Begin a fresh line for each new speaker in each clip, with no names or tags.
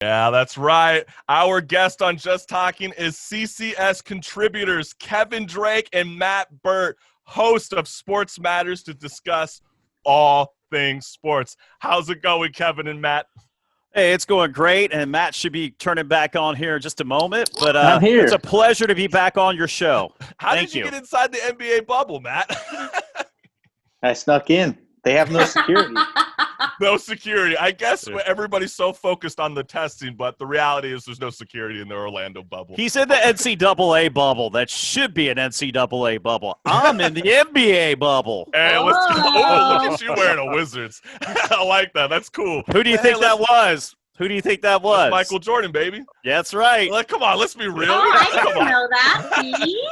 Yeah, that's right. Our guest on Just Talking is CCS contributors Kevin Drake and Matt Burt, host of Sports Matters, to discuss all things sports. How's it going, Kevin and Matt?
Hey, it's going great, and Matt should be turning back on here in just a moment. But
I'm here.
It's a pleasure to be back on your show.
How did you get inside the NBA bubble, Matt?
I snuck in. They have no security.
No security. I guess everybody's so focused on the testing, but the reality is there's no security in the Orlando bubble.
He's in the NCAA bubble. That should be an NCAA bubble. I'm in the NBA bubble.
Hey, let's go. Oh, look at you wearing a Wizards. I like that. That's cool.
Who do you think that was? Who do you think that was?
Michael Jordan, baby.
That's right.
Come on, let's be real.
Oh, I didn't know that. See?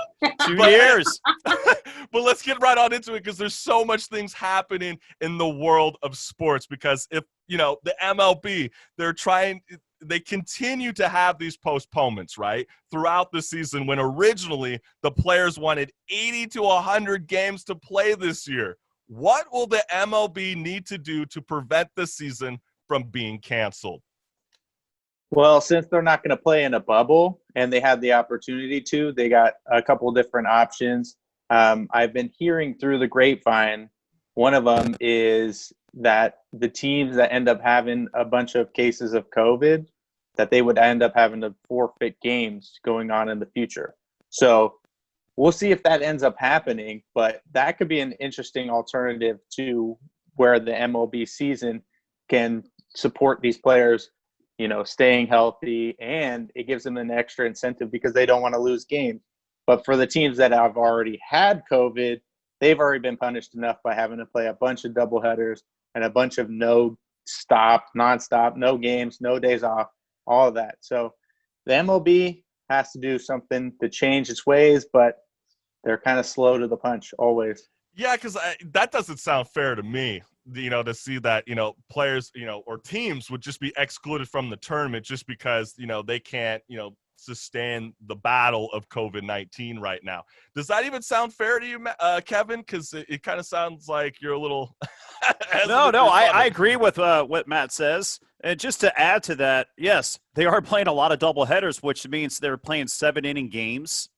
2 years.
But let's get right on into it, because there's so much things happening in the world of sports. Because if, the MLB, they continue to have these postponements, right, throughout the season, when originally the players wanted 80 to 100 games to play this year. What will the MLB need to do to prevent the season from being canceled?
Well, since they're not going to play in a bubble and they have the opportunity to, they got a couple different options. I've been hearing through the grapevine, one of them is that the teams that end up having a bunch of cases of COVID, that they would end up having to forfeit games going on in the future. So we'll see if that ends up happening, but that could be an interesting alternative to where the MLB season can support these players, staying healthy, and it gives them an extra incentive because they don't want to lose games. But for the teams that have already had COVID, they've already been punished enough by having to play a bunch of doubleheaders and a bunch of nonstop, no games, no days off, all of that. So the MLB has to do something to change its ways, but they're kind of slow to the punch always.
Yeah, because that doesn't sound fair to me, to see that, players, or teams would just be excluded from the tournament just because, they can't, sustain the battle of COVID-19 right now. Does that even sound fair to you, Kevin? Because it kind of sounds like you're a little
No, I agree with what Matt says. And just to add to that, yes, they are playing a lot of doubleheaders, which means they're playing 7-inning games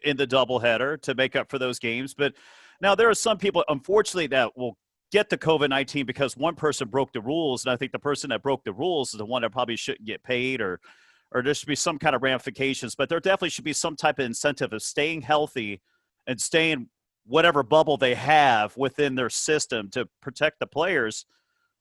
in the doubleheader to make up for those games. But now there are some people, unfortunately, that will get the COVID-19 because one person broke the rules, and I think the person that broke the rules is the one that probably shouldn't get paid, or there should be some kind of ramifications. But there definitely should be some type of incentive of staying healthy and staying whatever bubble they have within their system to protect the players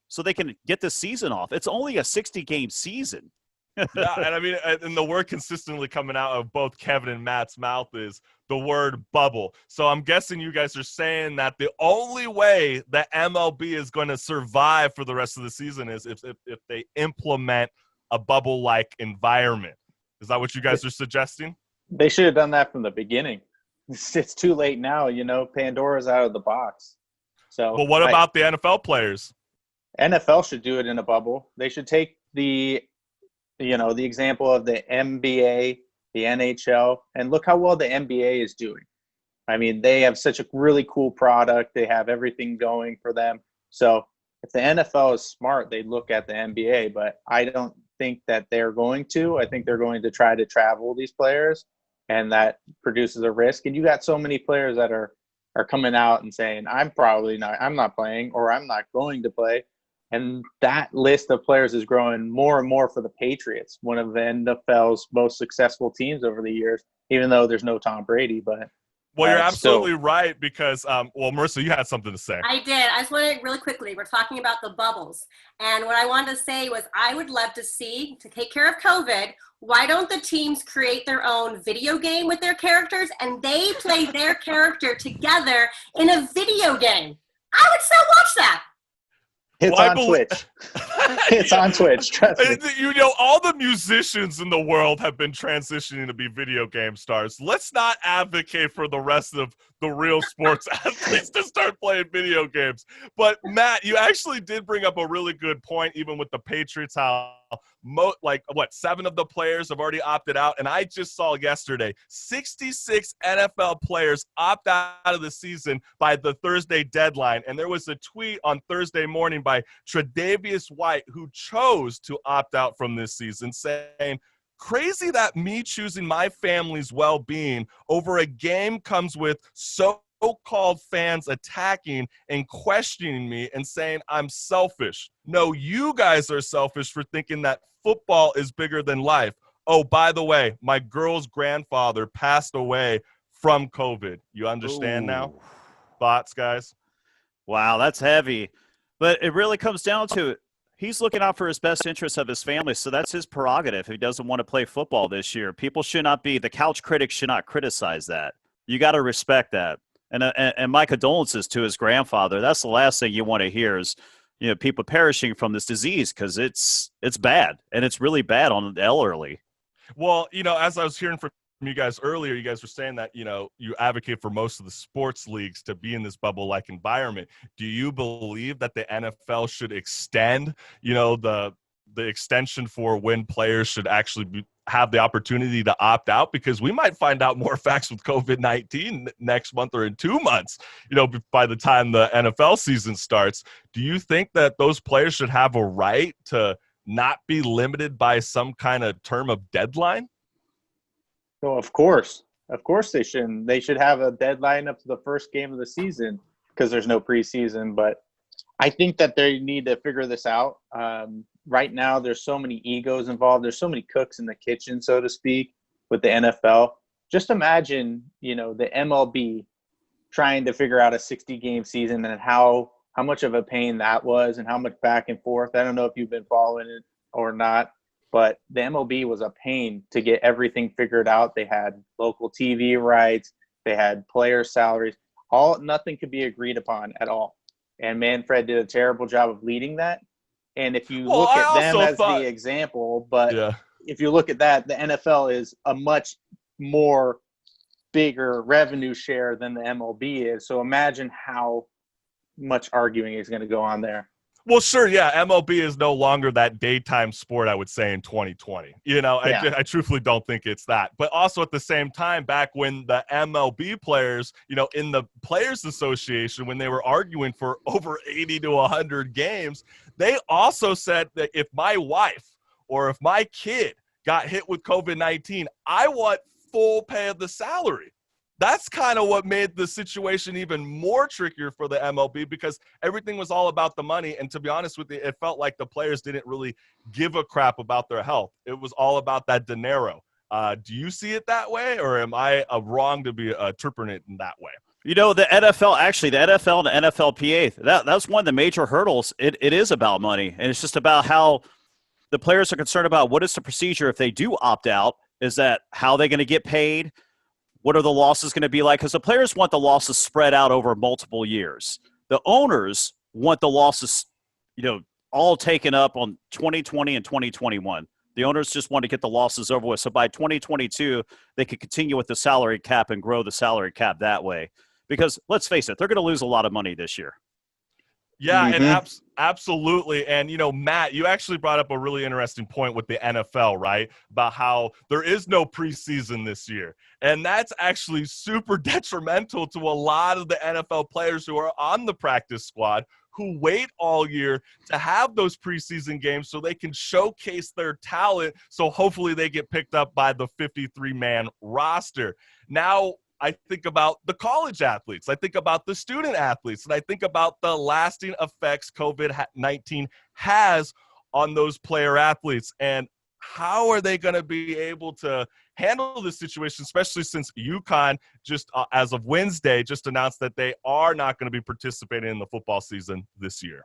so they can get the season off. It's only a 60-game season.
Yeah, and I mean, and the word consistently coming out of both Kevin and Matt's mouth is the word bubble. So I'm guessing you guys are saying that the only way that MLB is going to survive for the rest of the season is if they implement a bubble-like environment. Is that what you guys are suggesting?
They should have done that from the beginning. It's too late now, Pandora's out of the box. So,
well, what about the NFL players?
NFL should do it in a bubble. They should take the example of the NBA, the NHL, and look how well the NBA is doing. I mean, they have such a really cool product. They have everything going for them. So if the NFL is smart, they look at the NBA, but I don't think that they're going to. I think they're going to try to travel these players, and that produces a risk. And you got so many players that are coming out and saying, I'm not playing, or I'm not going to play. And that list of players is growing more and more for the Patriots, one of the NFL's most successful teams over the years, even though there's no Tom Brady. But
well, you're absolutely right, because, Marissa, you had something to say.
I did. I just wanted really quickly, we're talking about the bubbles. And what I wanted to say was I would love to see, to take care of COVID, why don't the teams create their own video game with their characters and they play their character together in a video game? I would still watch that.
It's on Twitch. It's on Twitch. Trust me.
All the musicians in the world have been transitioning to be video game stars. Let's not advocate for the rest of the real sports athletes to start playing video games. But, Matt, you actually did bring up a really good point, even with the Patriots, how Seven of the players have already opted out. And I just saw yesterday 66 NFL players opt out of the season by the Thursday deadline. And there was a tweet on Thursday morning by Tre'Davious White, who chose to opt out from this season, saying, "Crazy that me choosing my family's well-being over a game comes with so-called fans attacking and questioning me and saying I'm selfish. No, you guys are selfish for thinking that football is bigger than life. Oh, by the way, my girl's grandfather passed away from COVID." You understand now? Thoughts, guys?
Wow, that's heavy. But it really comes down to he's looking out for his best interests of his family, so that's his prerogative. He doesn't want to play football this year. People should not be – the couch critics should not criticize that. You got to respect that. And my condolences to his grandfather. That's the last thing you want to hear is, people perishing from this disease, because it's bad, and it's really bad on the elderly.
Well, as I was hearing from you guys earlier, you guys were saying that, you advocate for most of the sports leagues to be in this bubble-like environment. Do you believe that the NFL should extend, the extension for when players should actually have the opportunity to opt out? Because we might find out more facts with COVID-19 next month or in 2 months, by the time the NFL season starts. Do you think that those players should have a right to not be limited by some kind of term of deadline?
No, of course they shouldn't. They should have a deadline up to the first game of the season because there's no preseason. But I think that they need to figure this out. Right now, there's so many egos involved. There's so many cooks in the kitchen, so to speak, with the NFL. Just imagine, the MLB trying to figure out a 60-game season and how much of a pain that was and how much back and forth. I don't know if you've been following it or not, but the MLB was a pain to get everything figured out. They had local TV rights. They had player salaries. Nothing could be agreed upon at all. And Manfred did a terrible job of leading that. And if you look at them as the example, if you look at that, the NFL is a much more bigger revenue share than the MLB is. So imagine how much arguing is going to go on there.
Well, sure, yeah. MLB is no longer that daytime sport, I would say, in 2020. I truthfully don't think it's that. But also at the same time, back when the MLB players, in the Players Association, when they were arguing for over 80 to 100 games, they also said that if my wife or if my kid got hit with COVID-19, I want full pay of the salary. That's kind of what made the situation even more trickier for the MLB, because everything was all about the money. And to be honest with you, it felt like the players didn't really give a crap about their health. It was all about that dinero. Do you see it that way, or am I wrong to be interpreting it in that way?
The NFL and the NFLPA, that's one of the major hurdles. It is about money, and it's just about how the players are concerned about what is the procedure if they do opt out. Is that how are they going to get paid? What are the losses going to be like? Because the players want the losses spread out over multiple years. The owners want the losses, all taken up on 2020 and 2021. The owners just want to get the losses over with. So by 2022, they could continue with the salary cap and grow the salary cap that way. Because let's face it, they're going to lose a lot of money this year.
Yeah, and absolutely. And, Matt, you actually brought up a really interesting point with the NFL, right? About how there is no preseason this year. And that's actually super detrimental to a lot of the NFL players who are on the practice squad, who wait all year to have those preseason games so they can showcase their talent. So hopefully they get picked up by the 53-man roster. Now, I think about the college athletes. I think about the student athletes. And I think about the lasting effects COVID-19 has on those player athletes. And how are they going to be able to handle this situation, especially since UConn just as of Wednesday just announced that they are not going to be participating in the football season this year?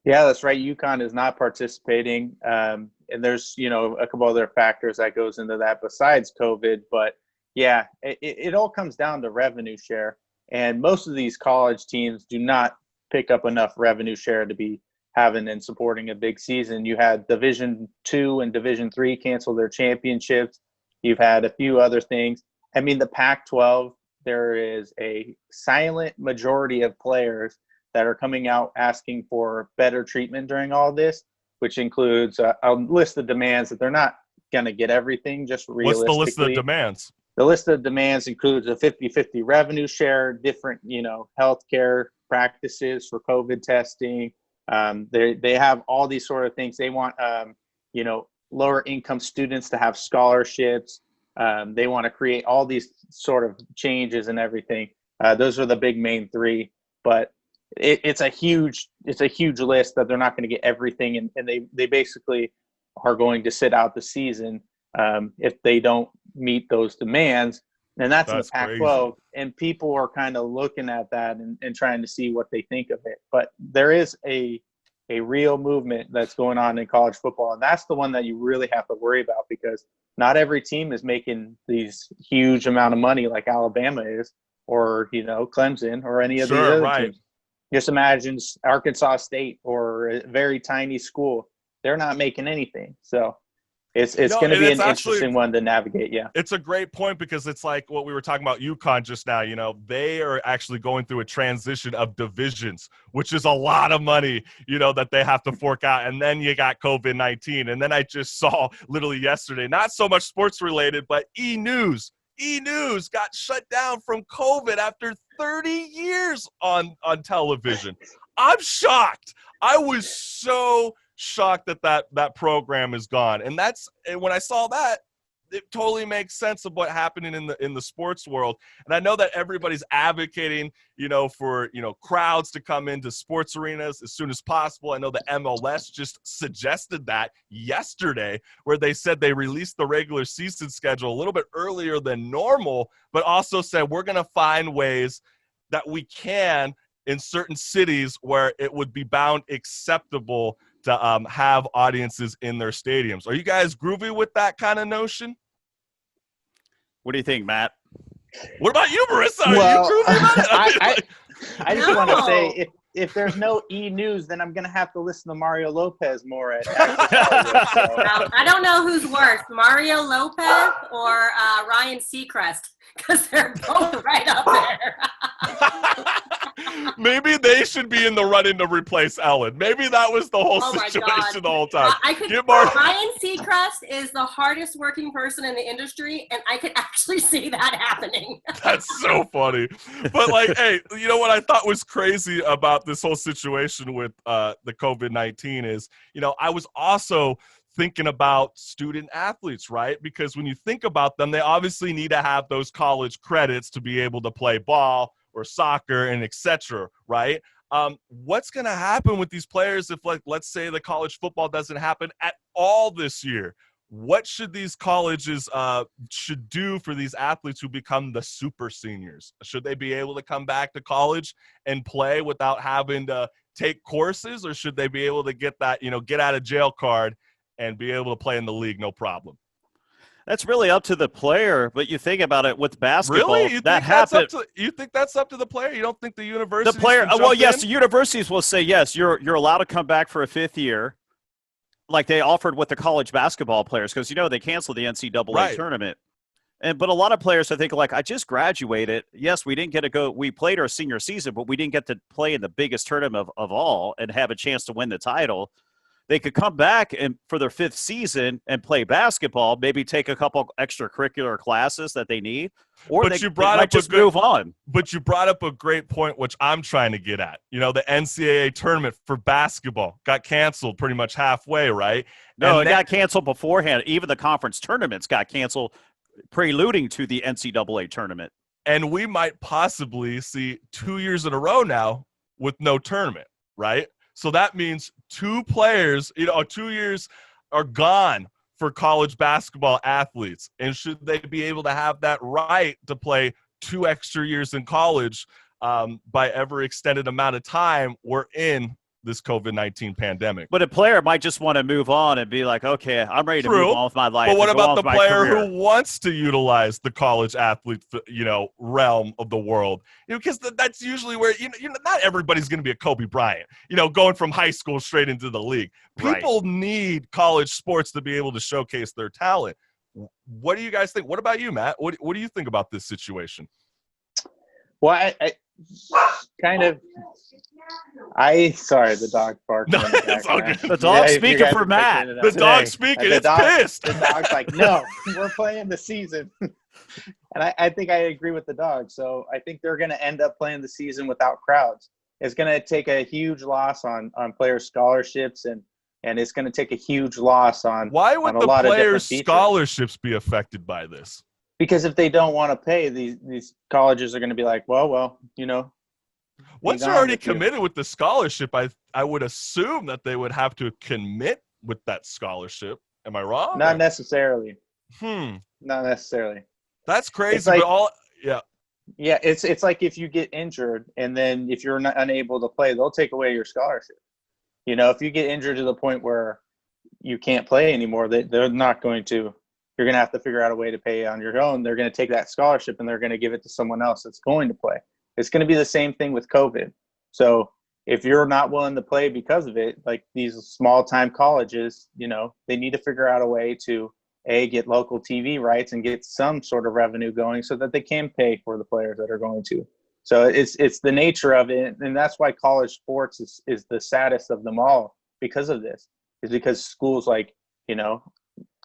Yeah, that's right. UConn is not participating. And there's, a couple other factors that goes into that besides COVID. But yeah, it all comes down to revenue share. And most of these college teams do not pick up enough revenue share to be having and supporting a big season. You had Division II and Division III cancel their championships. You've had a few other things. I mean, the Pac-12, there is a silent majority of players that are coming out asking for better treatment during all this. which includes a list of demands that they're not going to get everything, just realistically.
What's the list of demands?
The list of demands includes a 50-50 revenue share, different, healthcare practices for COVID testing. They have all these sort of things. They want, lower income students to have scholarships. They want to create all these sort of changes and everything. Those are the big main three, but it's a huge list that they're not going to get everything. And they basically are going to sit out the season if they don't meet those demands. And that's in the Pac-12. And people are kind of looking at that and trying to see what they think of it. But there is a real movement that's going on in college football. And that's the one that you really have to worry about, because not every team is making these huge amount of money like Alabama is, or, Clemson, or any of the other teams. Just imagine Arkansas State, or a very tiny school. They're not making anything. So it's going to be an interesting one to navigate. Yeah.
It's a great point, because it's like what we were talking about UConn just now. They are actually going through a transition of divisions, which is a lot of money, that they have to fork out. And then you got COVID-19. And then I just saw literally yesterday, not so much sports related, but E-News got shut down from COVID after 30 years on television. I'm shocked. I was so shocked that program is gone. And when I saw that, it totally makes sense of what happening in the sports world. And I know that everybody's advocating, for, crowds to come into sports arenas as soon as possible. I know the MLS just suggested that yesterday, where they said they released the regular season schedule a little bit earlier than normal, but also said we're going to find ways that we can in certain cities where it would be bound acceptable to have audiences in their stadiums. Are you guys groovy with that kind of notion?
What do you think, Matt?
What about you, Marissa? Are you groovy about it?
I just want to say, if there's no E-News, then I'm going to have to listen to Mario Lopez more at
I don't know who's worse, Mario Lopez or Ryan Seacrest, because they're both right up there.
Maybe they should be in the running to replace Ellen. Maybe that was the whole situation the whole time.
Ryan Seacrest is the hardest working person in the industry, and I could actually see that happening.
That's so funny. But hey, what I thought was crazy about this whole situation with the COVID-19 is, I was also thinking about student athletes, right? Because when you think about them, they obviously need to have those college credits to be able to play ball or soccer and etc., right? What's going to happen with these players if, let's say the college football doesn't happen at all this year? What should these colleges should do for these athletes who become the super seniors? Should they be able to come back to college and play without having to take courses, or should they be able to get that, get out of jail card and be able to play in the league, no problem?
That's really up to the player, but you think about it with basketball.
Really? You think that's up to the player? You don't think the university?
The player. Well, yes, the universities will say yes. You're allowed to come back for a fifth year, like they offered with the college basketball players, because they canceled the NCAA tournament. But a lot of players, I think, I just graduated. Yes, we didn't get to go. We played our senior season, but we didn't get to play in the biggest tournament of all and have a chance to win the title. They could come back for their fifth season and play basketball, maybe take a couple extracurricular classes that they need, or they might just move on.
But you brought up a great point, which I'm trying to get at. The NCAA tournament for basketball got canceled pretty much halfway, right?
No, it got canceled beforehand. Even the conference tournaments got canceled, preluding to the NCAA tournament.
And we might possibly see 2 years in a row now with no tournament, right? So that means 2 players, 2 years are gone for college basketball athletes. And should they be able to have that right to play 2 extra years in college by every extended amount of time we're in this COVID-19 pandemic?
But a player might just want to move on and be like, okay, I'm ready to move on with my life.
But what about the player who wants to utilize the college athlete, realm of the world? Because that's usually where, not everybody's going to be a Kobe Bryant, going from high school straight into the league. People need college sports to be able to showcase their talent. What do you guys think? What about you, Matt? What do you think about this situation?
Well, kind of. Sorry, the dog barking.
No,
in the
it's all
background.
good.
The dog's
if you
speaking
guys
for
are
Matt.
picking it
The
up.
dog's speaking.
The
It's
dog-
pissed.
The dog's like, no, we're playing the season. And I think I agree with the dog. So I think they're going to end up playing the season without crowds. It's going to take a huge loss on players' scholarships, and it's going to take a huge loss on
Why would
on a
the
lot of different
players'
features.
scholarships be affected by this?
Because if they don't want to pay, these colleges are going to be like, well, you know.
Once
hang
you're
on
already
with you.
committed with the scholarship, I would assume that they would have to commit with that scholarship. Am I wrong?
Not necessarily.
Not
necessarily.
That's crazy.
It's like-
but yeah.
Yeah, it's like if you get injured and then if you're unable to play, they'll take away your scholarship. You know, if you get injured to the point where you can't play anymore, they're not going to. You're going to have to figure out a way to pay on your own. They're going to take that scholarship and they're going to give it to someone else that's going to play. It's going to be the same thing with COVID. So if you're not willing to play because of it, like these small-time colleges, you know, they need to figure out a way to get local TV rights and get some sort of revenue going so that they can pay for the players that are going to. So it's the nature of it, and that's why college sports is the saddest of them all because of this. Is because schools like, you know,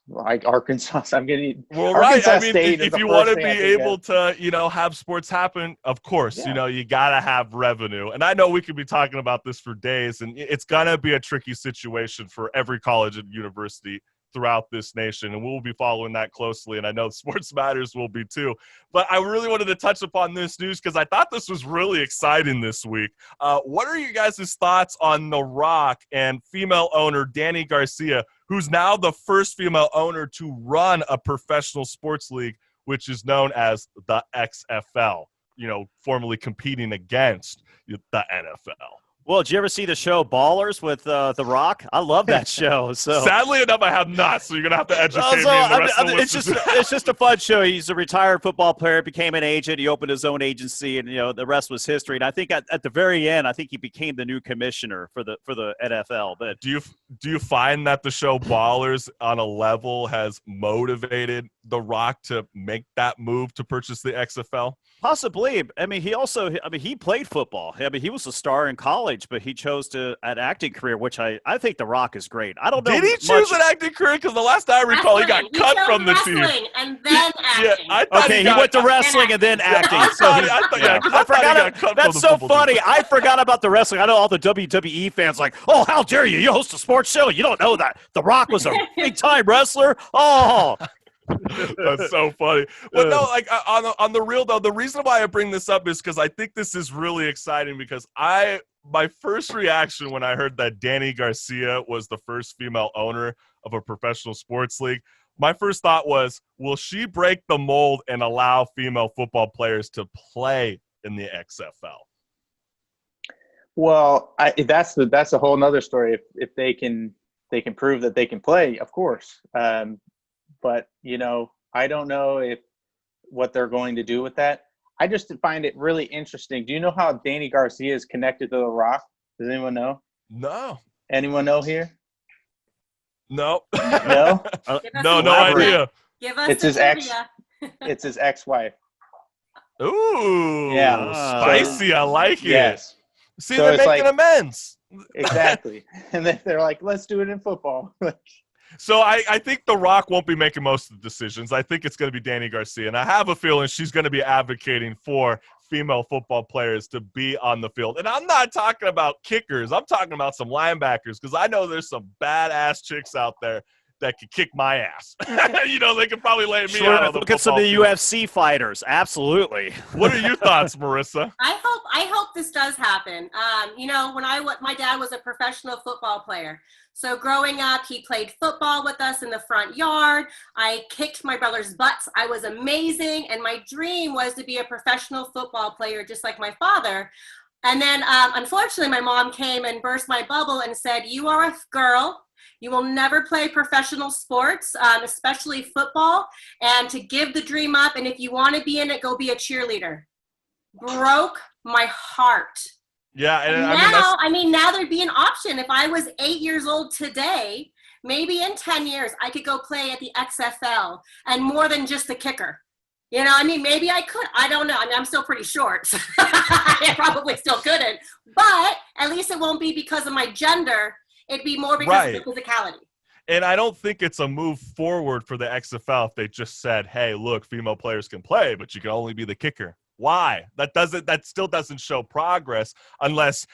like Arkansas. I'm getting
Right. I mean,
State is
if
the
you
first
want to
thing
be
I think
able
of.
to, you know, have sports happen, of course,
Yeah.
you know, you got to have revenue. And I know we could be talking about this for days, and it's going to be a tricky situation for every college and university throughout this nation, and we'll be following that closely, and I know Sports Matters will be too. But I really wanted to touch upon this news because I thought this was really exciting this week. What are you guys' thoughts on The Rock and female owner Dany Garcia, who's now the first female owner to run a professional sports league, which is known as the XFL, you know, formerly competing against the NFL?
Well, did you ever see the show Ballers with The Rock? I love that show. So
Sadly enough, I have not, so you're going to have to educate me and the rest of the listeners.
it's just a fun show. He's a retired football player, became an agent. He opened his own agency, and, you know, the rest was history. And I think at the very end, I think he became the new commissioner for the NFL. But
Do you find that the show Ballers on a level has motivated The Rock to make that move to purchase the XFL?
possibly. I mean, he played football. I mean, he was a star in college, but he chose an acting career, which I think The Rock is great. I don't know.
Did he choose an acting career? Because the last I recall, he got cut
chose
from the team.
wrestling and then acting.
I thought
Okay, he
got-
went to wrestling and then acting.
I
So
thought,
he-
I thought,
yeah.
'cause I thought he got cut from
That's
the
so
football team.
funny. I forgot about the wrestling. I know all the WWE fans like, oh, how dare you? You host a sports show. You don't know that The Rock was a big-time wrestler. Oh,
That's so funny. But no, like on the real though, the reason why I bring this up is because I think this is really exciting because my first reaction when I heard that Dany Garcia was the first female owner of a professional sports league, my first thought was, will she break the mold and allow female football players to play in the XFL?
Well, that's a whole nother story. If they can prove that they can play, of course. But, you know, I don't know what they're going to do with that. I just find it really interesting. Do you know how Dany Garcia is connected to The Rock? Does anyone know?
No.
Anyone know here?
No.
No?
No
elaborate.
idea.
Give us
It's
the
his ex.
trivia.
It's his ex-wife.
Ooh.
Yeah.
Spicy. I like it.
Yes,
See,
So
they're
it's
making
like-
amends.
exactly. And then they're like, let's do it in football.
So I think The Rock won't be making most of the decisions. I think it's going to be Dany Garcia. And I have a feeling she's going to be advocating for female football players to be on the field. And I'm not talking about kickers. I'm talking about some linebackers because I know there's some badass chicks out there that could kick my ass. You know, they could probably lay me
sure.
out on the
Look at some of the
football field.
UFC fighters. Absolutely.
What are your thoughts, Marissa?
I hope this does happen. You know, my dad was a professional football player. So growing up, he played football with us in the front yard. I kicked my brother's butts. I was amazing. And my dream was to be a professional football player, just like my father. And then, unfortunately, my mom came and burst my bubble and said, you are a girl. You will never play professional sports, especially football, and to give the dream up. And if you want to be in it, go be a cheerleader. Broke my heart.
Yeah, and
Now there'd be an option. If I was 8 years old today, maybe in 10 years, I could go play at the XFL and more than just the kicker. You know, I mean, maybe I could. I don't know. I mean, I'm still pretty short. So I probably still couldn't. But at least it won't be because of my gender. It'd be more because of the physicality.
And I don't think it's a move forward for the XFL if they just said, hey, look, female players can play, but you can only be the kicker. Why? That still doesn't show progress unless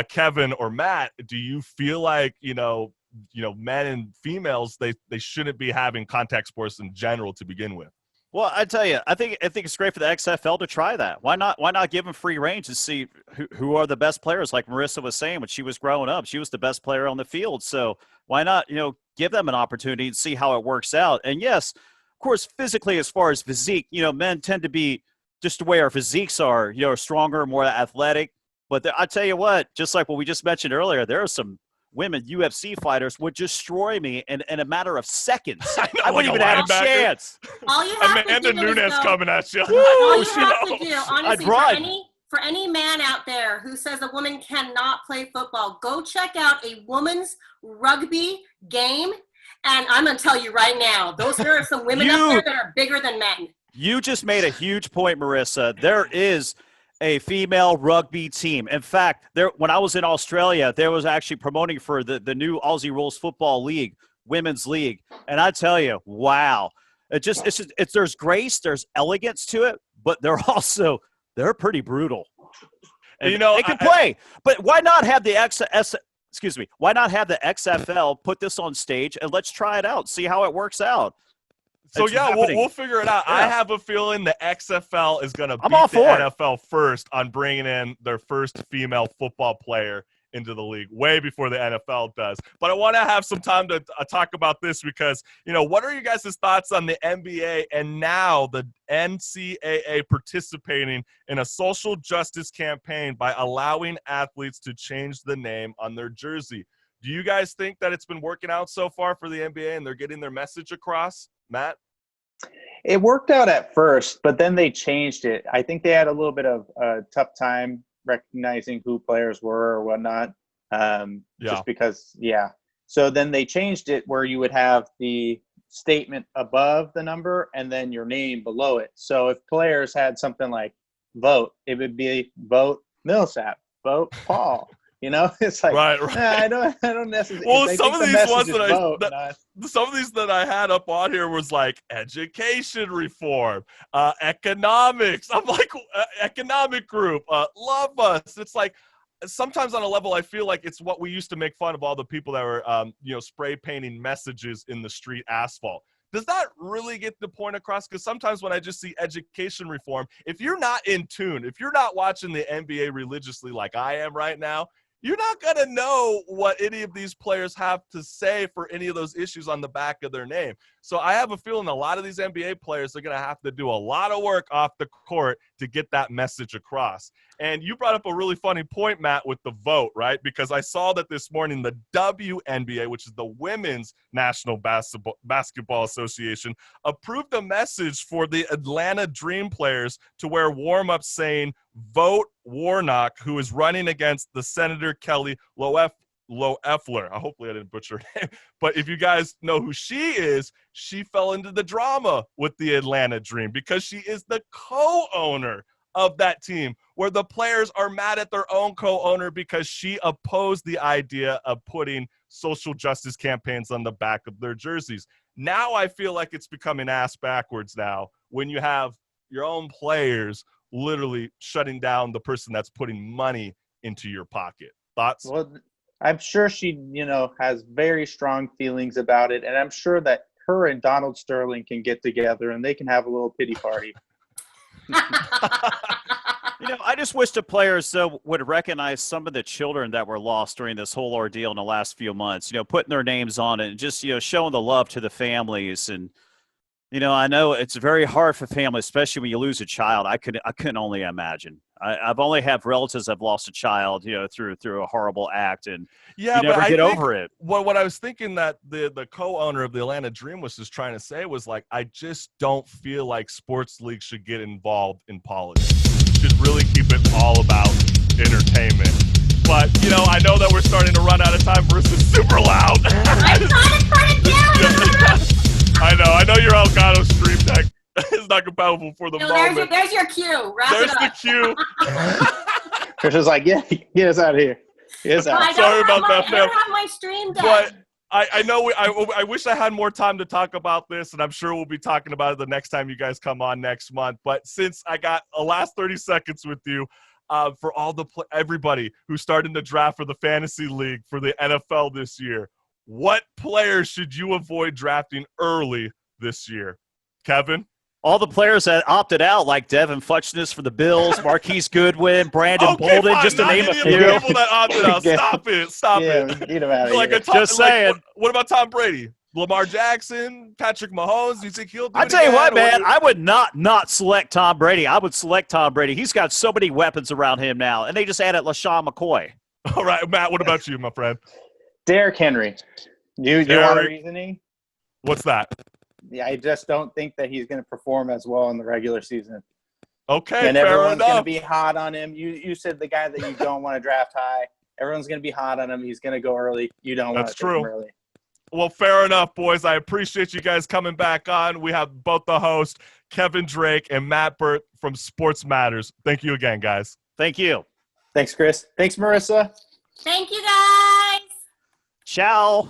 Kevin or Matt, do you feel like, men and females, they shouldn't be having contact sports in general to begin with?
Well, I tell you, I think it's great for the XFL to try that. Why not give them free range and see who are the best players? Like Marissa was saying, when she was growing up, she was the best player on the field. So why not, give them an opportunity and see how it works out? And yes, of course, physically, as far as physique, men tend to be just the way our physiques are, stronger, more athletic. But I tell you what, just like what we just mentioned earlier, there are some women UFC fighters would destroy me in a matter of seconds. I wouldn't even have a chance.
All you have
Amanda
to do
Nunes
is
coming at you.
All you have to do, honestly,
run.
for any man out there who says a woman cannot play football, go check out a women's rugby game. And I'm going to tell you right now, there are some women up there that are bigger than men.
You just made a huge point, Marissa. There is a female rugby team. In fact, when I was in Australia, there was actually promoting for the new Aussie Rules Football League, Women's League. And I tell you, wow. There's grace, there's elegance to it, but they're pretty brutal. And they can play. But why not have the why not have the XFL put this on stage and let's try it out, see how it works out.
So, we'll figure it out. Yeah. I have a feeling the XFL is going to beat the NFL first on bringing in their first female football player into the league way before the NFL does. But I want to have some time to talk about this because, what are you guys' thoughts on the NBA and now the NCAA participating in a social justice campaign by allowing athletes to change the name on their jersey? Do you guys think that it's been working out so far for the NBA and they're getting their message across? Matt?
It worked out at first, but then they changed it. I think they had a little bit of a tough time recognizing who players were or whatnot. Just because, So then they changed it where you would have the statement above the number and then your name below it. So if players had something like vote, it would be vote Millsap, vote Paul. It's like
right.
I don't necessarily.
Well, some of these ones some of these that I had up on here was like education reform, economics. I'm like economic group, love us. It's like sometimes on a level I feel like it's what we used to make fun of all the people that were spray painting messages in the street asphalt. Does that really get the point across? Because sometimes when I just see education reform, if you're not in tune, if you're not watching the NBA religiously like I am right now, you're not going to know what any of these players have to say for any of those issues on the back of their name. So I have a feeling a lot of these NBA players are going to have to do a lot of work off the court to get that message across. And you brought up a really funny point, Matt, with the vote, right? Because I saw that this morning the WNBA, which is the Women's National Basketball Association, approved a message for the Atlanta Dream players to wear warm-ups saying, vote Warnock, who is running against the Senator Kelly Loeffler. Hopefully I didn't butcher her name. But if you guys know who she is, she fell into the drama with the Atlanta Dream because she is the co-owner of that team, where the players are mad at their own co-owner because she opposed the idea of putting social justice campaigns on the back of their jerseys. Now I feel like it's becoming ass backwards now when you have your own players literally shutting down the person that's putting money into your pocket. Thoughts?
Well, I'm sure she, has very strong feelings about it, and I'm sure that her and Donald Sterling can get together and they can have a little pity party.
I just wish the players would recognize some of the children that were lost during this whole ordeal in the last few months, putting their names on it and just, showing the love to the families. And, I know it's very hard for families, especially when you lose a child. I couldn't only imagine. I've only had relatives that have lost a child, through a horrible act, and you never get over it.
What I was thinking that the co-owner of the Atlanta Dream was just trying to say was like, I just don't feel like sports leagues should get involved in politics. Should really keep it all about entertainment. But, I know that we're starting to run out of time. Marissa's super loud.
I'm trying to cut it down.
I know you're Elgato Stream Deck It's not compatible for the
No,
moment.
there's your cue. Wrap
There's
it
the
up.
cue.
Chris is like, yeah, get us out of here. Get us
Well,
out.
Sorry about that,
I
fam.
don't have my stream deck.
But I know I wish I had more time to talk about this, and I'm sure we'll be talking about it the next time you guys come on next month. But since I got a last 30 seconds with you, for all everybody who's starting to draft for the fantasy league for the NFL this year, what players should you avoid drafting early this year? Kevin?
All the players that opted out, like Devin Futchness for the Bills, Marquise Goodwin, Brandon Bolden,
fine,
just to
not
name a
any of
few.
the people that opted out. Stop it. Stop
Yeah,
it.
get him out of
Like
here.
a
Just saying.
what about Tom Brady? Lamar Jackson, Patrick Mahomes, you think he'll do
I
it
tell you
again,
what,
or
man, I would not select Tom Brady. I would select Tom Brady. He's got so many weapons around him now, and they just added LaShawn McCoy.
All right, Matt, what about you, my friend?
Derrick Henry. You want a
Derrick.
reasoning?
What's that?
Yeah, I just don't think that he's going to perform as well in the regular season.
Okay,
And
fair
everyone's going to
enough.
be hot on him. You said the guy that you don't want to draft high. Everyone's going to be hot on him. He's going to go early. You don't want
That's
to take
true.
him early.
Well, fair enough, boys. I appreciate you guys coming back on. We have both the hosts, Kevin Drake and Matt Burt from Sports Matters. Thank you again, guys.
Thank you.
Thanks, Chris. Thanks, Marissa.
Thank you, guys.
Ciao.